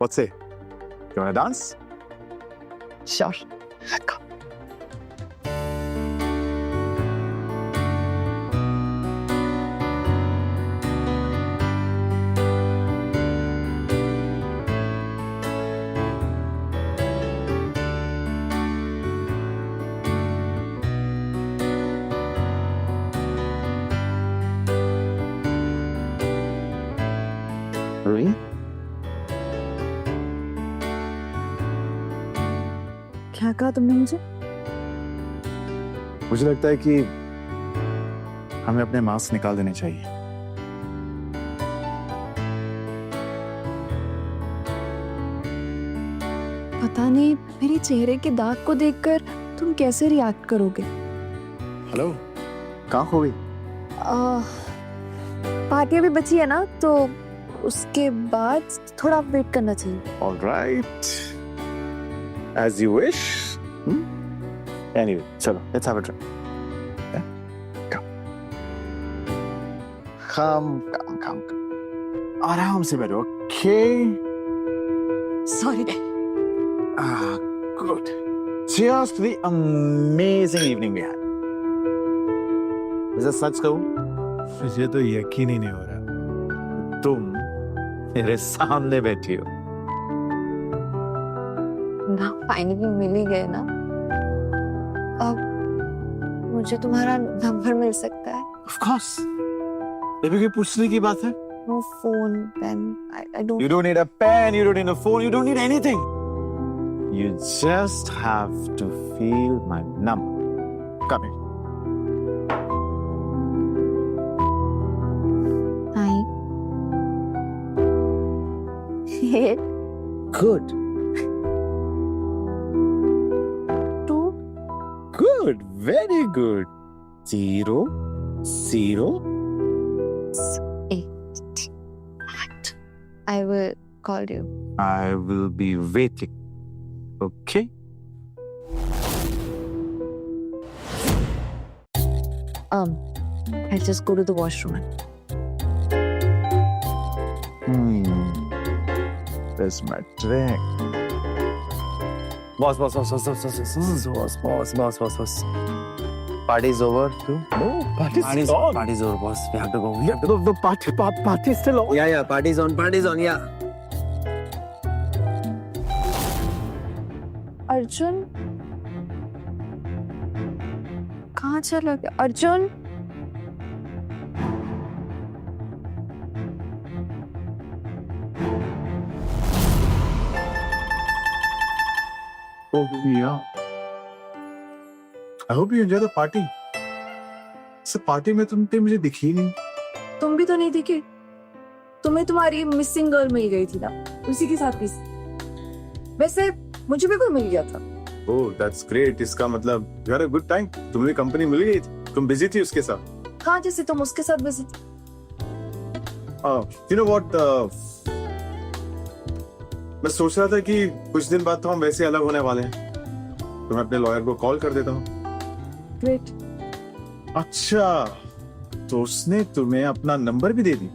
What's it? You wanna dance? Sure. Come. Ruhi? क्या कहा तुमने मुझे? मुझे लगता है कि हमें अपने मास्क निकाल देने चाहिए। पता नहीं मेरे चेहरे के दाग को देखकर तुम कैसे रिएक्ट करोगे। हेलो, कहाँ खो गई? पार्टी अभी बची है ना, तो उसके बाद थोड़ा वेट करना चाहिए। All right. As you wish. Anyway, चलो, let's have a drink. Yeah? Come. Come. आराम से बैठो, okay? Sorry. Good. Cheers to the amazing evening we had. वैसे सच कहूं, मुझे तो यकीन ही नहीं हो रहा। तुम मेरे सामने बैठी हो। ना फाइनली मिल ही गए ना। अब मुझे तुम्हारा नंबर मिल सकता है? Of course. ये भी कोई पूछने की बात है? No phone, pen. I don't. You don't need a pen, you don't need a phone, you don't need anything. You just have to feel my number. Come here. Hi. Good. Two. Good. Very good. 0, 0. 8. I will call you. I will be waiting. Okay? I'll just go to the washroom. There's my drink. Boss. Party's over too? No, party's on. Party's over, boss. We have to go. Yeah, the party's still on. Yeah, party's on, yeah. Arjun कहाँ चला गया? Arjun Oh, yeah. I hope you enjoy the party. इस party में तुम मुझे दिखी नहीं। तुम भी तो नहीं दिखे। तुम्हें तुम्हारी मिसिंग गर्ल मिल गई थी ना, उसी के साथ किसी। वैसे मुझे भी कोई मिल गया था। Oh, that's great. इसका मतलब you had a good time. तुम्हें कंपनी मिल गई थी। तुम बिजी थी उसके साथ। हाँ, जैसे तुम उसके साथ बिजी थे। You know what? मैं सोच रहा था कि कुछ दिन बाद तो हम वैसे अलग होने वाले हैं, तो मैं अपने लॉयर को कॉल कर देता हूँ। ग्रेट। अच्छा, तो उसने तुम्हें अपना नंबर भी दे दी?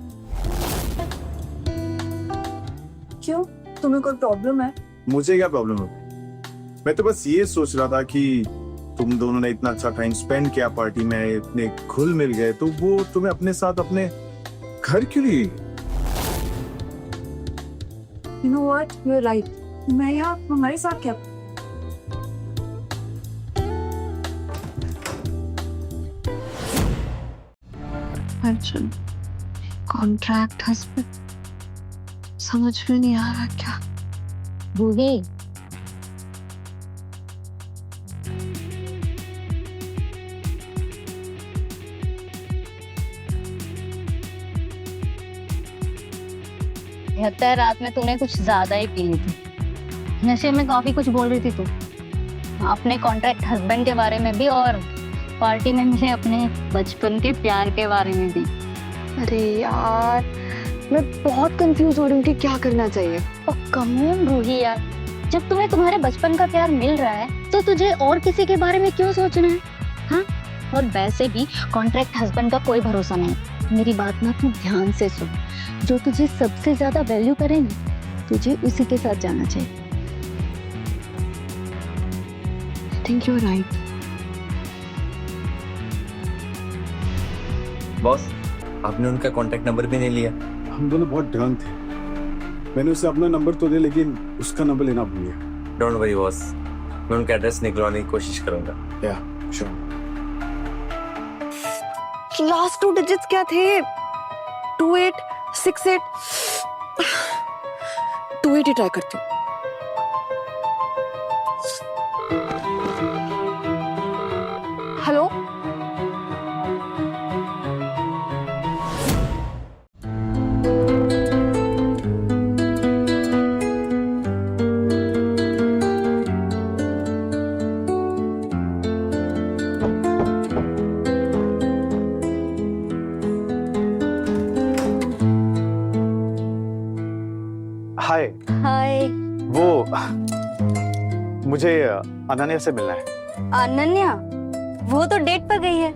क्यों? तुम्हें कोई प्रॉब्लम है? मुझे क्या प्रॉब्लम है? मैं तो बस ये सोच रहा था कि तुम दोनों ने इतना अच्छा टाइम स्पेंड किया पार्टी में, इतने घुल मिल गए, तो वो तुम्हें अपने साथ अपने घर क्यों लिए? You know what? You're right. मैं यहाँ हमारे साथ क्या? अर्जुन, कॉन्ट्रैक्ट हस्बैंड, समझ में नहीं आ रहा क्या? बूढ़ी लगता है रात में तूने कुछ ज्यादा ही पी ली थी। नशे में काफी कुछ बोल रही थी तू अपने कॉन्ट्रैक्ट हस्बैंड के बारे में भी, और पार्टी में मुझे अपने बचपन के प्यार के बारे में भी। अरे यार, मैं बहुत कंफ्यूज हो रही हूँ कि क्या करना चाहिए। और कमोन रूही यार, जब तुम्हें तुम्हारे बचपन का प्यार मिल रहा है तो तुझे और किसी के बारे में क्यों सोचना है? हाँ, और वैसे भी कॉन्ट्रैक्ट हस्बैंड का कोई भरोसा नहीं। मेरी बात ना तू ध्यान से सुन, जो तुझे सबसे ज्यादा वैल्यू करे तुझे उसी के साथ जाना चाहिए। Think you right. बॉस, आपने उनका कांटेक्ट नंबर भी नहीं लिया। हम दोनों बहुत ड्रंक थे। मैंने उसे अपना नंबर तो दिया लेकिन उसका नंबर लेना भूल गया। डोंट वरी बॉस, मैं उनका एड्रेस निकलवाने की कोशिश करूंगा। या श्योर। लास्ट 2 डिजिट्स क्या थे? 2868। 28 ट्राई करती हूँ। हेलो, हाय, हाय। वो मुझे अनन्या से मिलना है। अनन्या, वो तो डेट पर गई है।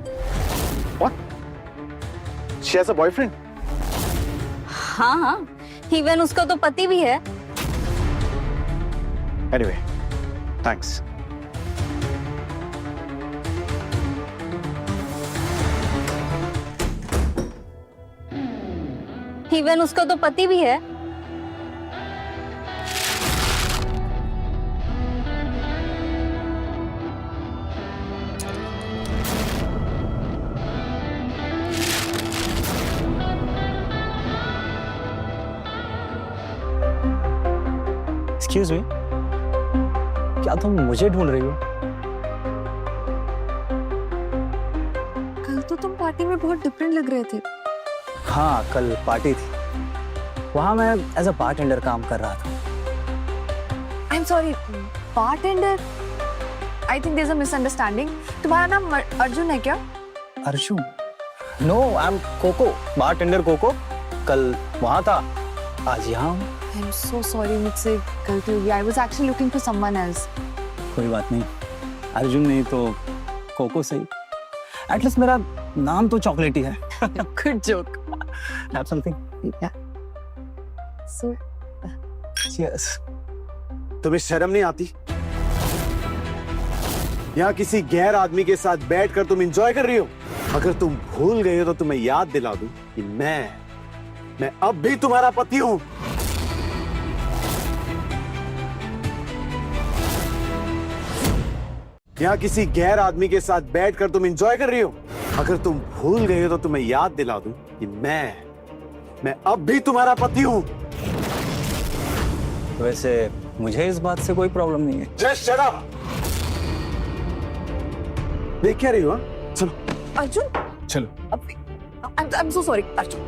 She has a boyfriend. हाँ, इवन उसका तो पति भी है। Anyway, thanks. इवन उसका तो पति भी है। एक्सक्यूज मी, क्या तुम मुझे ढूंढ रही हो? कल तो तुम पार्टी में बहुत डिफरेंट लग रहे थे। हाँ, कल पार्टी थी, वहां मैं एज अ बारटेंडर काम कर रहा था। I am sorry, bartender? I think there is a misunderstanding. तुम्हारा नाम अर्जुन है क्या? Arjun? No, I am Coco, bartender Coco. कल वहां था, आज यहाँ हूँ। आई एम सो सॉरी, मुझसे गलती हो गई। I was actually looking for someone else. कोई बात नहीं, अर्जुन नहीं तो कोको सही। एटलीस्ट मेरा नाम तो चॉकलेट ही है। Good joke. Have something? So cheers. तुम्हें शर्म नहीं आती? यहाँ किसी गैर आदमी के साथ बैठकर तुम एंजॉय कर रही हो। अगर तुम भूल गए हो तो तुम्हें याद दिला दूं कि मैं अब भी तुम्हारा पति हूं। यहाँ किसी गैर आदमी के साथ बैठकर तुम एंजॉय कर रही हो। अगर तुम भूल गए हो तो तुम्हें याद दिला दूं कि मैं अब भी तुम्हारा पति हूं। वैसे मुझे इस बात से कोई प्रॉब्लम नहीं है। Just shut up. देख क्या रही हो? चलो अर्जुन, चलो। I am so sorry Arjun.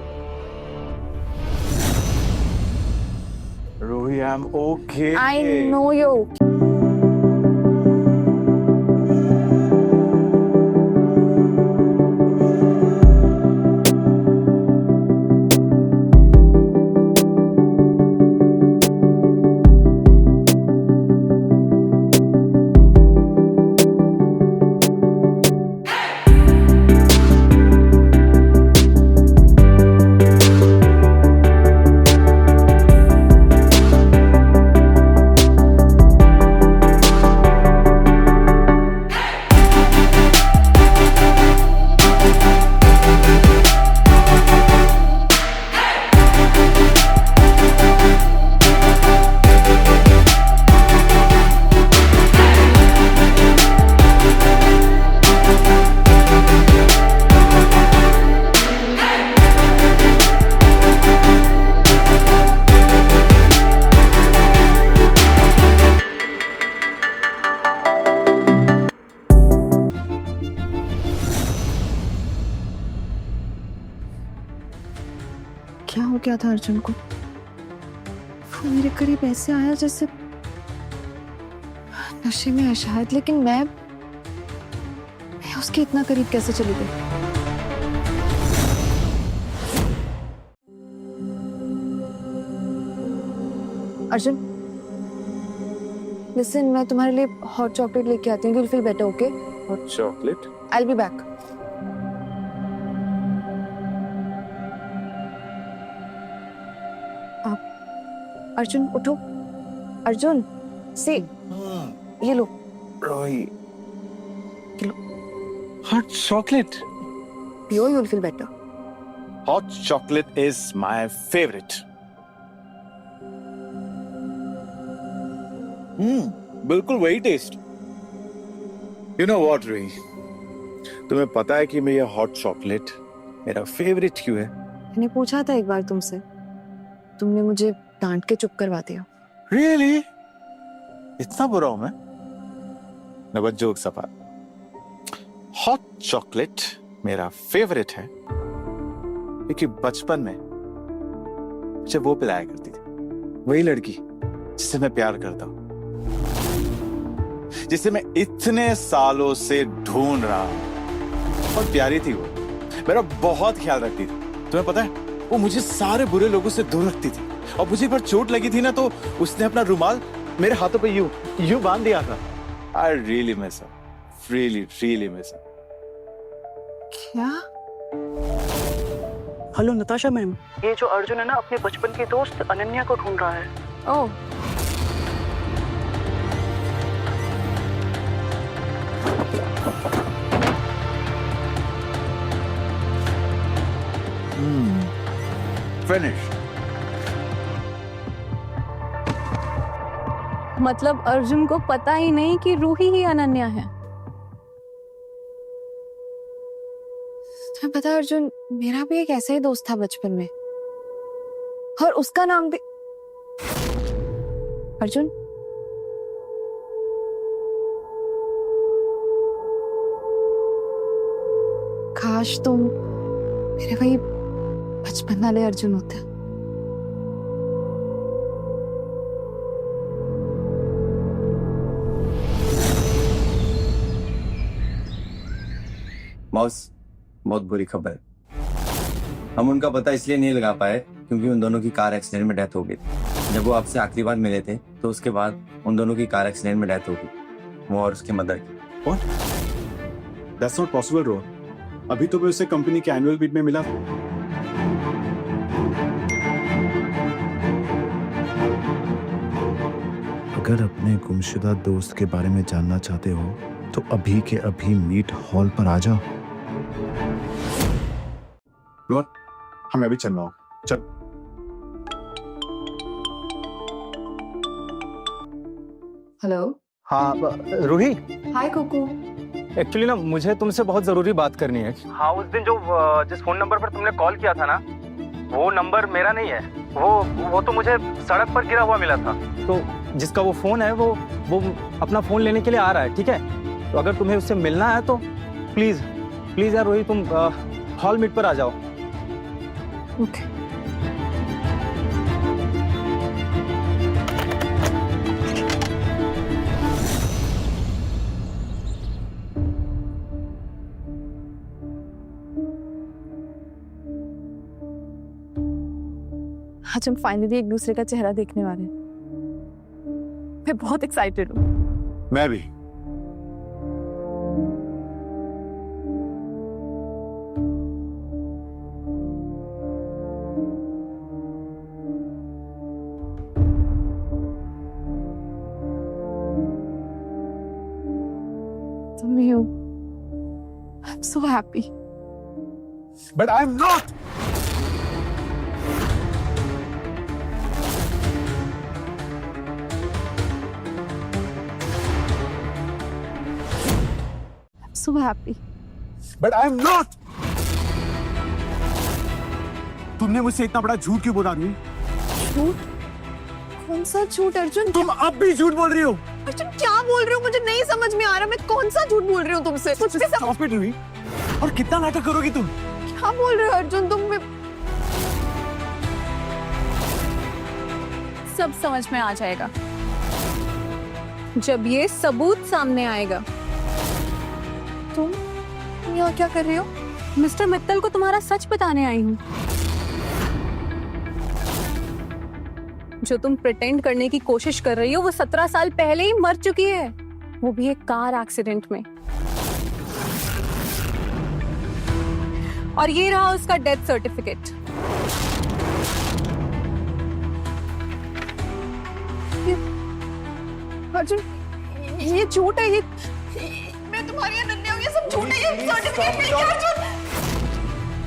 Rohi, I am okay. I know you. क्या हो गया था अर्जुन को? वो मेरे करीब ऐसे आया जैसे नशे में है शायद, लेकिन मैं उसके इतना करीब कैसे चली गई? अर्जुन, लिसन, मैं तुम्हारे लिए हॉट चॉकलेट लेके आती हूँ। You will feel better, okay? Hot chocolate? I will be back. Arjun उठो, अर्जुन से ये लो, रोही, हॉट चॉकलेट। पियो, you will feel better. Hot chocolate is my favourite. बिल्कुल वही टेस्ट। यू नो व्हाट रोही, तुम्हें पता है कि मैं ये हॉट चॉकलेट मेरा फेवरेट क्यों है? मैंने पूछा था एक बार तुमसे, तुमने मुझे डांट के चुप करवा दिया। रियली? इतना बुरा हूं मैं? न बस जोक सफा। हॉट चॉकलेट मेरा फेवरेट है क्योंकि बचपन में मुझे वो पिलाया करती थी, वही लड़की जिसे मैं प्यार करता हूं, जिसे मैं इतने सालों से ढूंढ रहा हूं। और प्यारी थी वो, मेरा बहुत ख्याल रखती थी। तुम्हें पता है, वो मुझे सारे बुरे लोगों से दूर रखती थी। और मुझे एक बार चोट लगी थी ना, तो उसने अपना रुमाल मेरे हाथों पे यूं बांध दिया था। I really miss her, really miss her. क्या? हेलो नताशा मैम, ये जो अर्जुन है ना अपने बचपन की दोस्त अनन्या को ढूंढ रहा है। ओह, फिनिश। मतलब अर्जुन को पता ही नहीं कि रूही ही अनन्या है। तुम्हें पता है अर्जुन, मेरा भी एक ऐसा ही दोस्त था बचपन में, और उसका नाम भी अर्जुन। काश तुम मेरे वही बचपन वाले अर्जुन होते। बॉस, बहुत बुरी खबर है। हम उनका पता इसलिए नहीं लगा पाए क्योंकि उन दोनों की कार एक्सीडेंट में डेथ हो गई थी। जब वो आपसे आखिरी बार मिले थे तो उसके बाद उन दोनों की कार एक्सीडेंट में डेथ हो गई, वो और उसके मदर की। What? That's not possible, Rohan. अभी तो मैं उसे कंपनी के एनुअल मीट में मिला था। अगर अपने गुमशुदा दोस्त के बारे में जानना चाहते हो तो अभी के अभी मीट हॉल पर आ जाओ। रोहन, हमें अभी चलना होगा, चल। हेलो। हाँ रूही, हाय कोको। एक्चुअली ना मुझे तुमसे बहुत जरूरी बात करनी है। हाँ, उस दिन जो जिस फोन नंबर पर तुमने कॉल किया था ना, वो नंबर मेरा नहीं है। वो तो मुझे सड़क पर गिरा हुआ मिला था। तो जिसका वो फोन है वो अपना फोन लेने के लिए आ रहा है, ठीक है? तो अगर तुम्हें उससे मिलना है तो प्लीज प्लीज यार रोही, तुम हॉल मीट पर आ जाओ। ओके। आज हम फाइनली एक दूसरे का चेहरा देखने वाले हैं। मैं बहुत एक्साइटेड हूँ। मैं भी। तुम भी हो। I'm so happy. But I'm not. So happy. But I'm not. तुमने मुझसे इतना बड़ा झूठ क्यों बोला रही? झूठ? कौन सा झूठ अर्जुन? तुम अब भी झूठ बोल रही हो। अर्जुन क्या बोल रहे हो? मुझे नहीं समझ में आ रहा। मैं कौन सा झूठ बोल रही हूँ तुमसे? कुछ भी Stop it, रूही। और कितना नाटक करोगी तुम? क्या बोल रहे हो अर्जुन तुम? सब समझ में आ जाएगा जब ये सबूत सामने आएगा। तुम यहाँ क्या कर रहे हो? मिस्टर मित्तल को तुम्हारा सच बताने आई हूँ। जो तुम प्रिटेंड करने की कोशिश कर रही हो वो 17 साल पहले ही मर चुकी है, वो भी एक कार एक्सीडेंट में। और ये रहा उसका डेथ सर्टिफिकेट। अर्जुन, ये झूठ है, ये मैं तुम्हारी अनन्या हूँ, ये सब झूठ है, ये सर्टिफिकेट फेक है अर्जुन।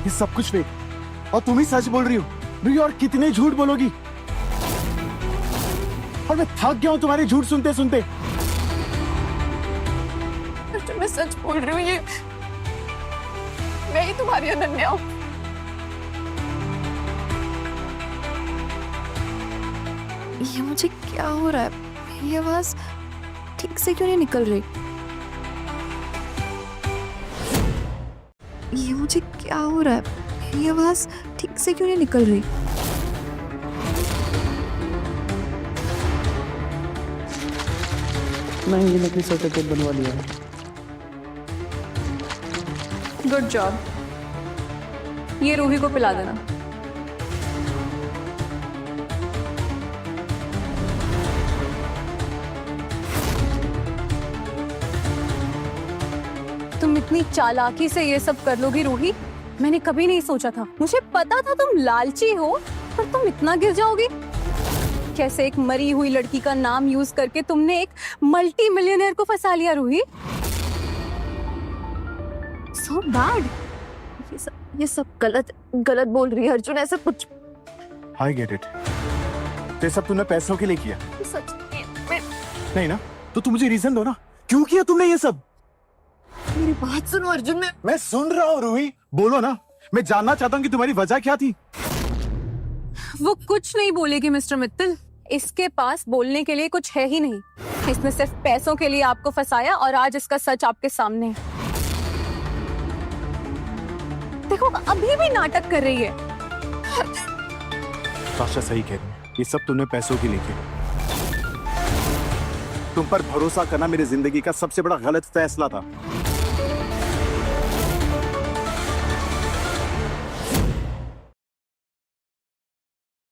ये सब कुछ फेक और तुम ही सच बोल रही हो। रूही, और कितने झूठ बोलोगी? और मैं थक गया हूं तुम्हारे झूठ सुनते सुनते। अर्जुन, मैं सच बोल रही हूँ, ये मैं ही तुम्हारी अनन्या हूँ। ये मुझे क्या हो रहा है? मेरी आवाज ठीक से क्यों नहीं निकल रही? ये मुझे क्या हो रहा है? मेरी आवाज ठीक से क्यों नहीं निकल रही? नहीं, ये नकली सर्टिफिकेट बनवा लिया है। Good job. ये रूही को पिला देना। तुम इतनी चालाकी से ये सब कर लोगी रूही, मैंने कभी नहीं सोचा था। मुझे पता था तुम लालची हो, पर तुम इतना गिर जाओगी कैसे? एक मरी हुई लड़की का नाम यूज करके तुमने एक मल्टी मिलियनेयर को फंसा लिया रूही। So bad। ये सब गलत बोल रही है अर्जुन, ऐसा कुछ। I get it. ये सब तुमने पैसों के लिए किया? सच नहीं ना, तो तुम मुझे रीजन दो ना, क्यों किया तुमने ये सब? मेरी बात सुनो अर्जुन, मैं सुन रहा हूँ रूही, बोलो ना। मैं जानना चाहता हूँ कि तुम्हारी वजह क्या थी। वो कुछ नहीं बोलेगी मिस्टर मित्तल, इसके पास बोलने के लिए कुछ है ही नहीं। इसने सिर्फ पैसों के लिए आपको फंसाया और आज इसका सच आपके सामने है। देखो, अभी भी नाटक कर रही है। साशा सही कह रही है, ये सब तुमने पैसों के लिए किया। तुम पर भरोसा करना मेरी जिंदगी का सबसे बड़ा गलत फैसला था।